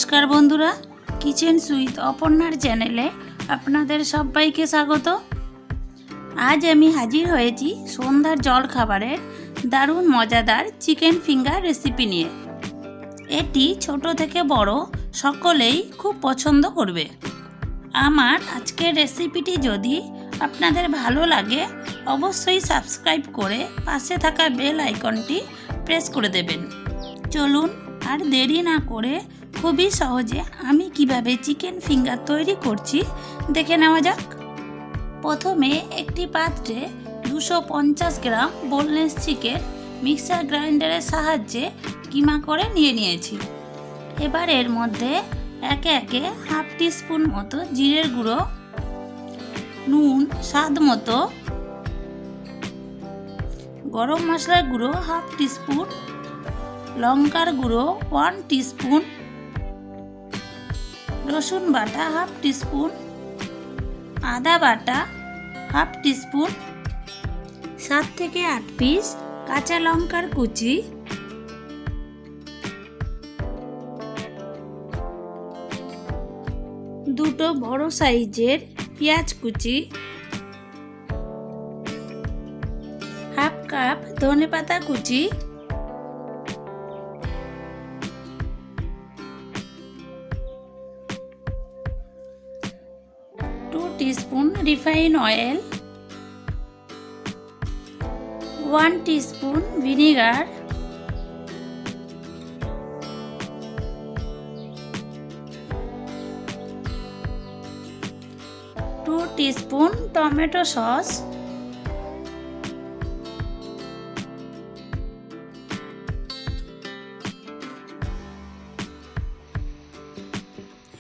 নমস্কার বন্ধুরা, kitchen with অপর্ণার চ্যানেলে আপনাদের সবাইকে স্বাগত। আজ আমি হাজির হয়েছি সন্ধ্যার জল খাবারের দারুণ মজাদার চিকেন ফিঙ্গার রেসিপি নিয়ে। এটি ছোট থেকে বড় সকলেই খুব পছন্দ করবে। আমার আজকের রেসিপিটি যদি আপনাদের ভালো লাগে অবশ্যই সাবস্ক্রাইব করে পাশে থাকা বেল আইকনটি প্রেস করে দেবেন। চলুন আর দেরি না করে খুবই সহজে আমি কিভাবে চিকেন ফিঙ্গার তৈরি করছি দেখে নেওয়া যাক। প্রথমে একটি পাত্রে 250 গ্রাম বোনলেস চিকেন মিক্সার গ্রাইন্ডারের সাহায্যে কিমা করে নিয়েছি। এবার এর মধ্যে একে একে হাফ টিস্পুন মতো জিরের গুঁড়ো, নুন স্বাদ মতো, গরম মশলার গুঁড়ো হাফ টিস্পুন, লঙ্কার গুঁড়ো 1 টিস্পুন, রসুন বাটা হাফ টিস্পুন, আদা বাটা হাফ টিস্পুন, 7 থেকে 8 পিস কাঁচা লঙ্কার কুচি, দুটো বড় সাইজের পেঁয়াজ কুচি, হাফ কাপ ধনেপাতা কুচি, 2 teaspoon refined oil, 1 teaspoon vinegar, 2 teaspoon tomato sauce,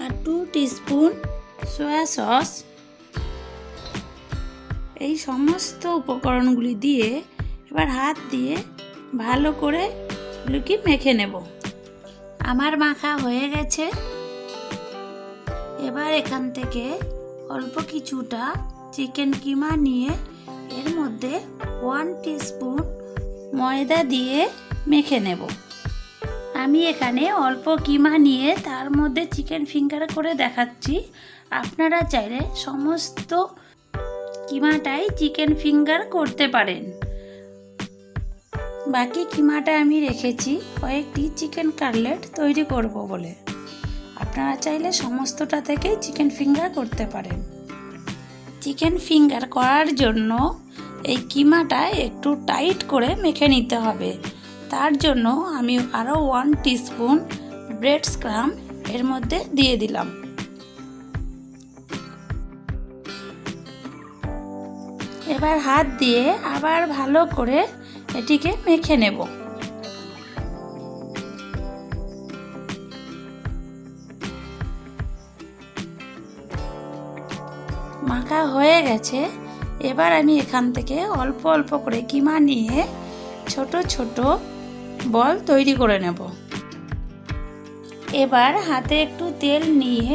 আর 2 টিস্পুন সয়া সস। এই সমস্ত উপকরণগুলি দিয়ে এবার হাত দিয়ে ভালো করে এগুলোকে মেখে নেব। আমার মাখা হয়ে গেছে। এবার এখান থেকে অল্প কিছুটা চিকেন কিমা নিয়ে এর মধ্যে 1 টিস্পুন ময়দা দিয়ে মেখে নেব। আমি এখানে অল্প কিমা নিয়ে তার মধ্যে চিকেন ফিঙ্গার করে দেখাচ্ছি। আপনারা চাইলে সমস্ত কিমাটাই চিকেন ফিঙ্গার করতে পারেন। বাকি কিমাটা আমি রেখেছি কয়েকটি চিকেন কাটলেট তৈরি করব বলে। আপনারা চাইলে সমস্তটা থেকেই চিকেন ফিঙ্গার করতে পারেন। চিকেন ফিঙ্গার করার জন্য এই কিমাটা একটু টাইট করে মেখে নিতে হবে। তার জন্য আমি আরও 1 টিস্পুন ব্রেড স্ক্রাম এর মধ্যে দিয়ে দিলাম। এবার হাত দিয়ে আবার ভালো করে এটিকে মেখে নেব। মাখা হয়ে গেছে। এবার আমি এখান থেকে অল্প অল্প করে কিমা নিয়ে ছোট ছোট বল তৈরি করে নেব। এবার হাতে একটু তেল নিয়ে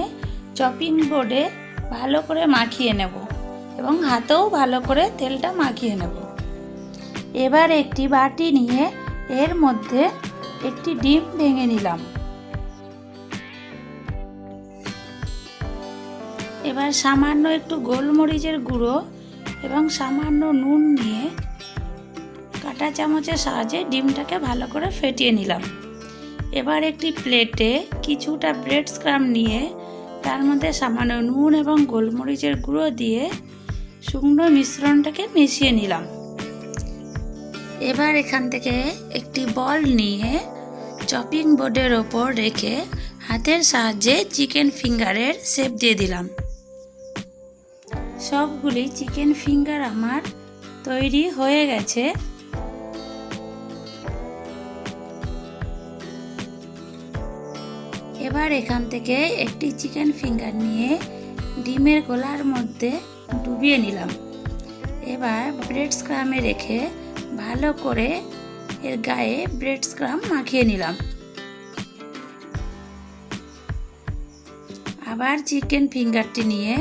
চপিং বোর্ডে ভালো করে মাখিয়ে নেব এবং হাতেও ভালো করে তেলটা মাখিয়ে নেব। এবার একটি বাটি নিয়ে এর মধ্যে একটি ডিম ভেঙে নিলাম। এবার সামান্য একটু গোলমরিচের গুঁড়ো এবং সামান্য নুন নিয়ে কাঁটা চামচের সাহায্যে ডিমটাকে ভালো করে ফেটিয়ে নিলাম। এবার একটি প্লেটে কিছুটা ব্রেড স্ক্রাম নিয়ে তার মধ্যে সামান্য নুন এবং গোলমরিচের গুঁড়ো দিয়ে শুকনো মিশ্রণটাকে মিশিয়ে নিলাম। এবার এখান থেকে একটি বল নিয়ে চপিং বোর্ডের ওপর রেখে হাতের সাহায্যে চিকেন ফিঙ্গারের শেপ দিয়ে দিলাম। সবগুলি চিকেন ফিঙ্গার আমার তৈরি হয়ে গেছে। এবার এখান থেকে একটি চিকেন ফিঙ্গার নিয়ে ডিমের গোলার মধ্যে ডুবিয়ে নিলাম। এবার ব্রেড স্ক্রামে রেখে ভালো করে এর গায়ে ব্রেড স্ক্রাম মাখিয়ে নিলাম। আবার চিকেন ফিঙ্গারটি নিয়ে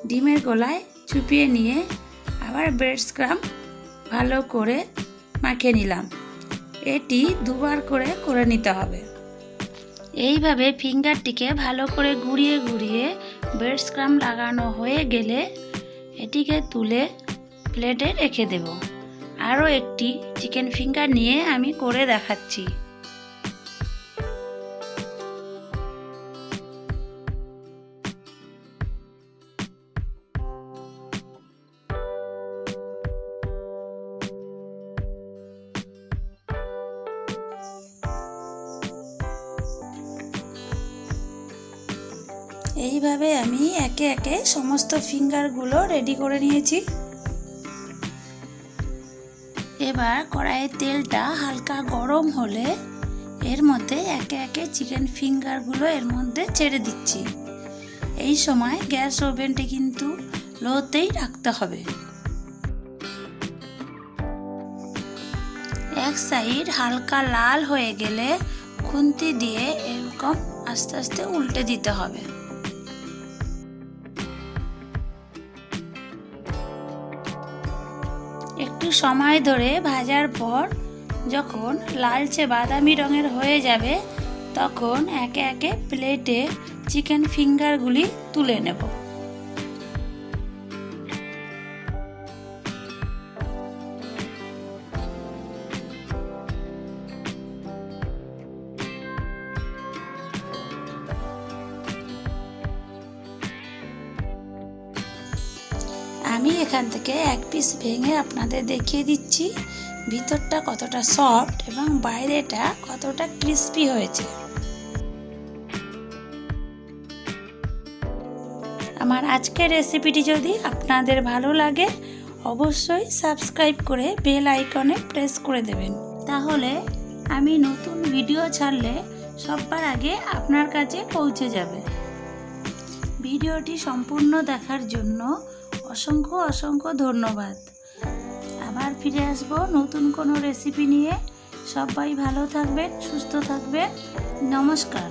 ডিমের গোলায় চুপিয়ে নিয়ে আবার ব্রেড স্ক্রাম ভালো করে মাখিয়ে নিলাম। এটি দুবার করে নিতে হবে। এইভাবে ফিঙ্গারটিকে ভালো করে ঘুরিয়ে ঘুরিয়ে ব্রেড স্ক্রাম্ব লাগানো হয়ে গেলে এটিকে তুলে প্লেটে রেখে দেব। আরও একটি চিকেন ফিঙ্গার নিয়ে আমি করে দেখাচ্ছি। এইভাবে আমি একে একে সমস্ত ফিঙ্গারগুলো রেডি করে নিয়েছি। এবার কড়াইয়ের তেলটা হালকা গরম হলে এর মধ্যে একে একে চিকেন ফিঙ্গারগুলো এর মধ্যে ছেড়ে দিচ্ছি। এই সময় গ্যাস ওভেনটি কিন্তু লোতেই রাখতে হবে। এক সাইড হালকা লাল হয়ে গেলে খুন্তি দিয়ে এরকম আস্তে আস্তে উল্টে দিতে হবে। একটু সময় ধরে ভাজার পর যখন লালচে বাদামি রঙের হয়ে যাবে তখন একে একে প্লেটে চিকেন ফিঙ্গারগুলি তুলে নেব। আমি এখান থেকে এক পিস ভেঙে আপনাদের দেখিয়ে দিচ্ছি ভিতরটা কতটা সফট এবং বাইরেটা কতটা ক্রিস্পি হয়েছে। আমার আজকের রেসিপিটি যদি আপনাদের ভালো লাগে অবশ্যই সাবস্ক্রাইব করে বেল আইকনে প্রেস করে দেবেন, তাহলে আমি নতুন ভিডিও ছাড়লে সবার আগে আপনার কাছে পৌঁছে যাবে। ভিডিওটি সম্পূর্ণ দেখার জন্য অসংখ্য অসংখ্য ধন্যবাদ। আবার ফিরে আসবো নতুন কোনো রেসিপি নিয়ে। সবাই ভালো থাকবেন, সুস্থ থাকবেন। নমস্কার।